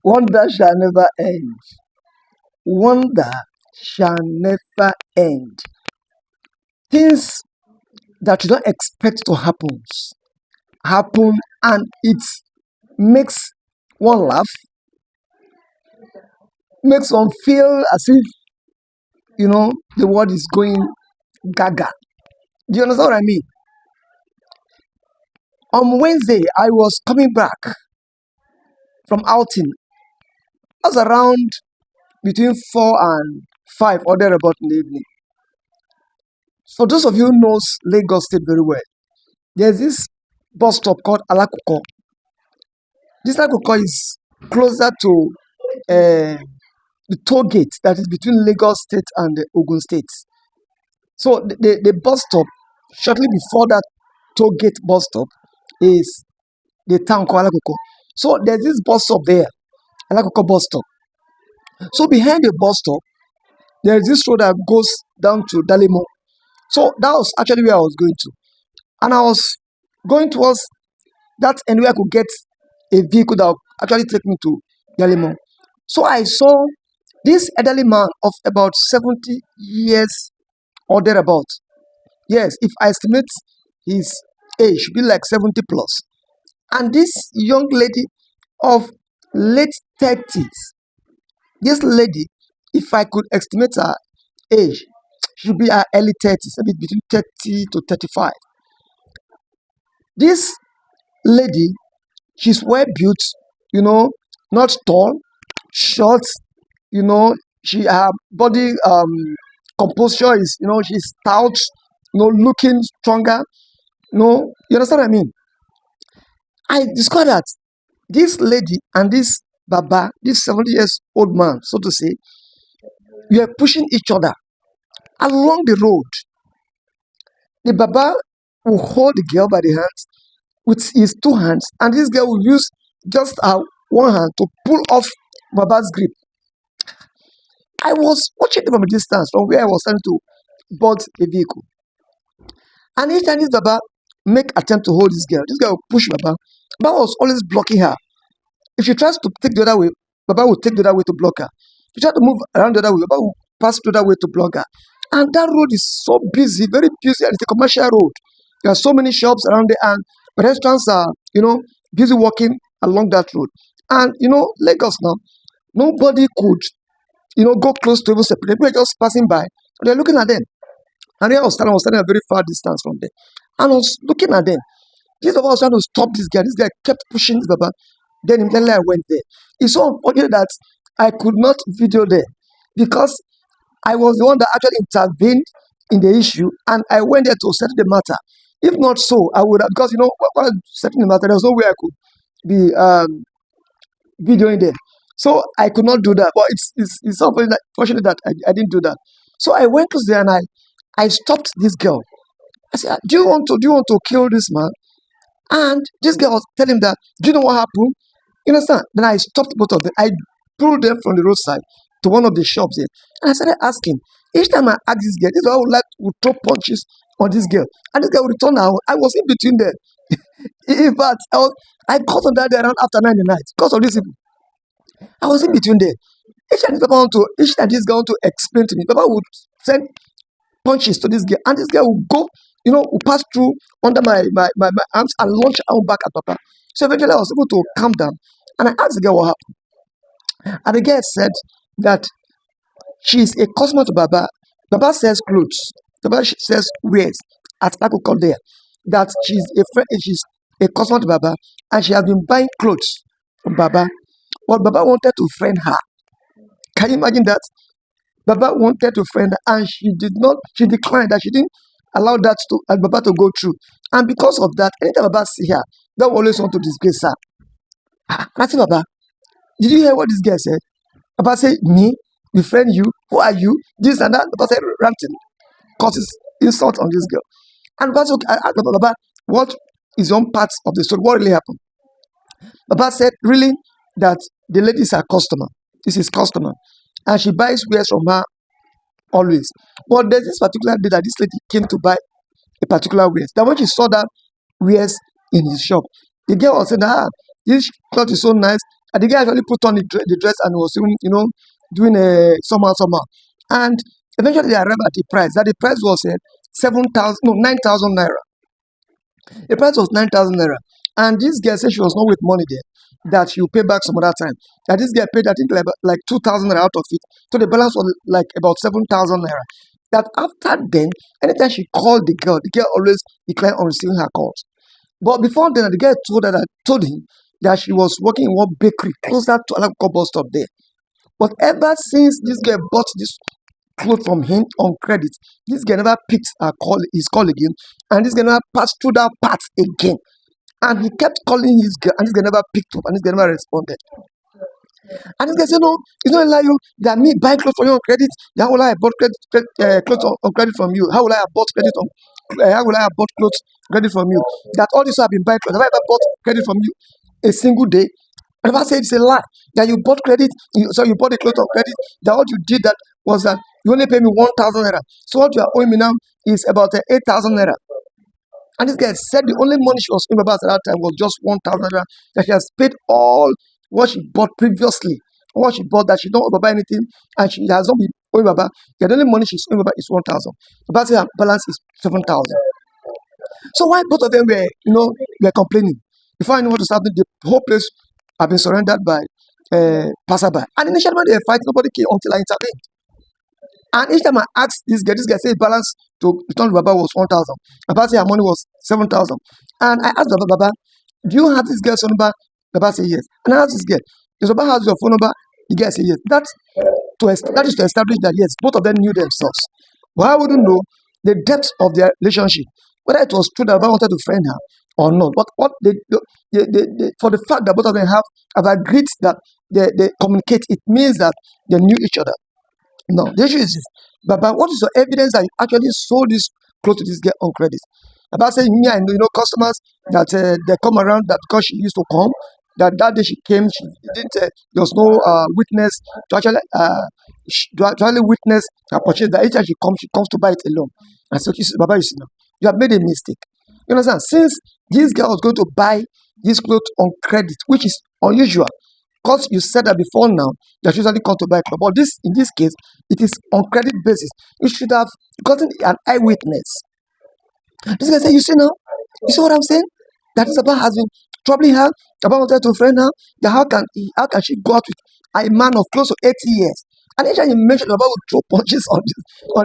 Wonder shall never end. Wonder shall never end. Things that you don't expect to happen, and it makes one laugh, makes one feel as if the world is going gaga. Do you understand what I mean? On Wednesday, I was coming back from outing. I was around between 4 and 5 or thereabout in the evening. For those of you who knows Lagos State very well, there's this bus stop called Alakuko. This Alakuko is closer to the toll gate that is between Lagos State and Ogun State. So the bus stop shortly before that toll gate bus stop is the town called Alakuko. So there's this bus stop there, Alakuko bus stop. So behind the bus stop, there's this road that goes down to Dalimo. So that was actually where I was going to. And I was going towards that end where I could get a vehicle that would actually take me to Dalimo. So I saw this elderly man of about 70 years or thereabout. Yes, if I estimate his age, should be like 70 plus. And this young lady of late 30s, this lady, if I could estimate her age, should be her early 30s, maybe between 30 to 35. This lady, she's well built, not tall, short, she her body composure is, she's stout, looking stronger. You understand what I mean? I discovered that this lady and this Baba, this 70 years old man, so to say, we are pushing each other along the road. The Baba will hold the girl by the hands with his two hands, and this girl will use just one hand to pull off Baba's grip. I was watching them from a distance from where I was trying to board a vehicle. And each time this Baba make attempt to hold this girl will push Baba. Baba was always blocking her. If she tries to take the other way, Baba will take the other way to block her. If she tries to move around the other way, Baba will pass the other way to block her. And that road is so busy, very busy, and it's a commercial road. There are so many shops around there, and restaurants are, busy walking along that road. And Lagos now, nobody could, go close to even separate. People are just passing by, and they're looking at them. And then I was standing at a very far distance from them. And I was looking at them. This Baba was trying to stop this guy. This guy kept pushing this Baba. Then immediately I went there. It's so unfortunate that I could not video there because I was the one that actually intervened in the issue, and I went there to settle the matter. If not so, I would have, because while settling the matter, there was no way I could be videoing there. So I could not do that. But it's so fortunate that I didn't do that. So I went to there and I stopped this girl. I said, do you want to kill this man? And this girl was telling him that, do you know what happened? You understand? Then I stopped both of them. I pulled them from the roadside to one of the shops here. And I started asking. Each time I asked this girl would throw punches on this girl. And this girl would return her. I was in between them. In fact, I caught on that day around after 9 at night because of this people. I was in between there. Each time this girl want to explain to me, Papa would send punches to this girl, and this girl will go, will pass through under my arms and launch out back at Papa. So eventually I was able to calm down, and I asked the girl what happened. And the girl said that she's a customer to Baba. Baba sells clothes. Baba sells wares at Akoko there. That she's a customer to Baba, and she has been buying clothes from Baba. But Baba wanted to friend her. Can you imagine that? Baba wanted to friend her, and she declined that. She didn't allow that to Baba to go through. And because of that, anytime Baba see her, they always want to disgrace her. And I said, Baba, did you hear what this guy said? Baba said, me? Befriend you? Who are you? This and that. Baba said, ranting, causes insult on this girl. And Baba said, I asked Baba, what is one part of the story? What really happened? Baba said, really, that the lady is her customer. This is customer. And she buys wares from her always. But there's this particular day that this lady came to buy a particular wares. That when she saw that wares in his shop, The girl was saying, this cloth is so nice. And the guy actually put on the dress and was even, doing a somehow. And eventually they arrived at the price. That the price was 9,000 naira. The price was 9,000 naira. And this girl said she was not with money there, that she will pay back some other time. That this girl paid, I think, like 2,000 naira out of it. So the balance was like about 7,000 naira. That after then, anytime she called the girl always declined on receiving her calls. But before then, the girl told him that she was working in one bakery closer to Alakoko bus stop there. But ever since this girl bought this clothes from him on credit, this girl never picked his call again, and this girl never passed through that part again. And he kept calling his girl, and this girl never picked up, and this girl never responded. And this guy said, no, it's not like you that me buy clothes for you on credit. How will I have bought clothes on credit from you? How will I have bought credit on? How will I have bought clothes credit from you? That all this have been buying clothes. Have I ever bought credit from you a single day? And if I say it's a lie that you bought credit, so you bought a clothes on credit. That what you did that was that you only pay me 1,000 naira. So what you are owing me now is about 8,000 naira. And this guy said the only money she was owing Baba at that time was just 1,000 naira. That she has paid all what she bought previously. What she bought, that she don't owe Baba anything, and she has not been owing Baba. The only money she's owing Baba is 1,000. Baba said her balance is 7,000. So why both of them were complaining? Before I know what was happening, the whole place had been surrendered by passerby. And initially when they were fighting, nobody came until I intervened. And each time I asked this guy said balance to return to Baba was 1,000. Baba said her money was 7,000. And I asked Baba, do you have this girl's phone number? Baba said yes. And I asked this girl, does Baba have your phone number? The guy said yes. That is to establish that yes, both of them knew themselves. But I wouldn't know the depth of their relationship, whether it was true that Baba wanted to friend her or not. But what for the fact that both of them have agreed that they communicate, it means that they knew each other. No, the issue is this. Baba, what is your evidence that you actually sold this clothes to this girl on credit? Baba said, me, I know, customers that they come around that because she used to come, that day she came, she didn't, there was no witness to actually witness her purchase. That each time she comes to buy it alone. And so she said, Baba, you see now, you have made a mistake. You understand? Since this girl was going to buy this clothes on credit, which is unusual, because you said that before now, that usually come to buy clothes. But in this case, it is on credit basis. You should have gotten an eyewitness. This guy said, you see now, you see what I'm saying? That is about has been troubling her. About wanted to friend her. That how can she go out with a man of close to 80 years? And each time you mentioned about would throw punches on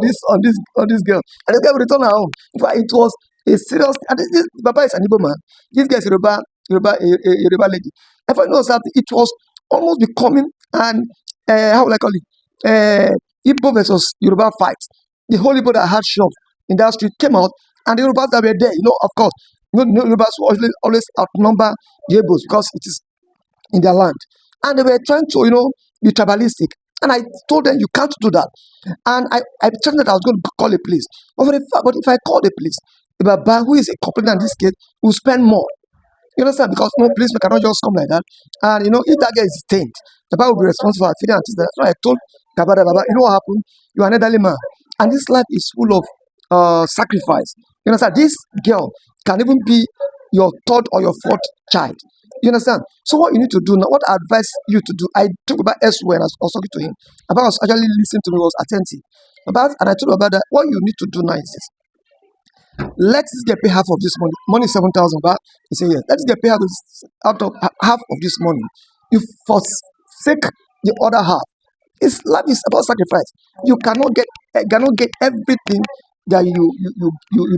this girl. And this guy will return her home. In fact, it was a serious, and this Baba is an Igbo man. This guy is a Yoruba lady. If I know something, it was almost becoming an how will I call it? Igbo versus Yoruba fight. The whole Igbo that had shop in that street came out, and the Yorubas that were there, of course, Yorubas always outnumber the Igbos because it is in their land. And they were trying to, be tribalistic. And I told them, you can't do that. And I threatened that I was going to call the police. But if I call the police, the Baba, who is a complainant in this case, will spend more. You understand? Because no policeman cannot just come like that. And if that guy is detained, the Baba will be responsible for feeding and things. That's why I told Baba, you know what happened? You are an elderly man. And this life is full of sacrifice. You understand? This girl can even be your third or your fourth child. You understand? So what you need to do now, what I advise you to do, I talked about elsewhere and I was talking to him. Baba was actually listening to me, was attentive. And I told Baba that what you need to do now is this. Let this get pay half of this money. Money is 7,000 baht. He said yes. Let us get pay out of half of this money. You forsake the other half. Life is about sacrifice. You cannot get everything that you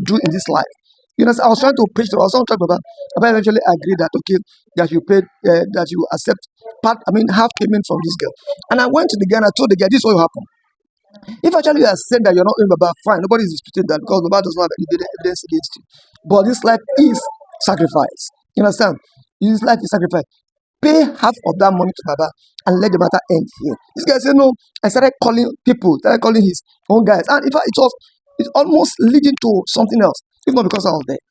do in this life. I was trying to preach to. I was trying to talk about. I eventually agreed that okay, that you paid, that you accept half payment from this girl. And I went to the girl and I told the girl this is what will happen. If actually you are saying that you're not in Baba, fine, nobody is disputing that because Baba does not have any evidence against you. But this life is sacrifice. You understand? This life is sacrifice. Pay half of that money to Baba and let the matter end here. This guy said no. I started calling people, started calling his own guys. And in fact, it's almost leading to something else. If not because I was there.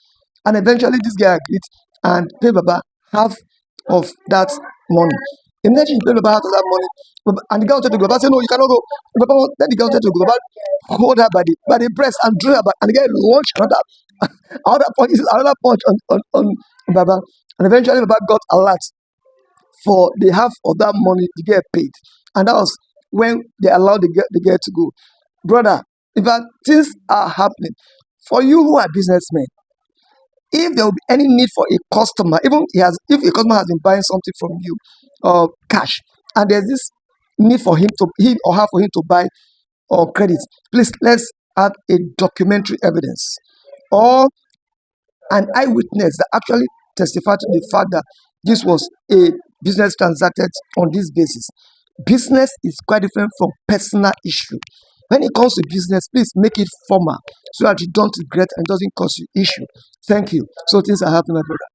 And eventually this guy agreed and paid Baba half of that money. Imagine he paid Baba half of that money. And the girl wanted to go. Baba said, no, you cannot go. Then the girl wanted to go. Baba hold her by the breast and drew her back. And the guy launched another punch on Baba. And eventually, Baba got alert for the half of that money to get paid. And that was when they allowed the girl to go. Brother, in fact, things are happening. For you who are businessmen, if there will be any need for a customer, even if a customer has been buying something from you, cash, and there's this need for him or her for him to buy or credit, please let's add a documentary evidence or an eyewitness that actually testified to the fact that this was a business transacted on this basis. Business is quite different from personal issue. When it comes to business, please make it formal so that you don't regret and doesn't cause you issue. Thank you. So things are happening, my brother.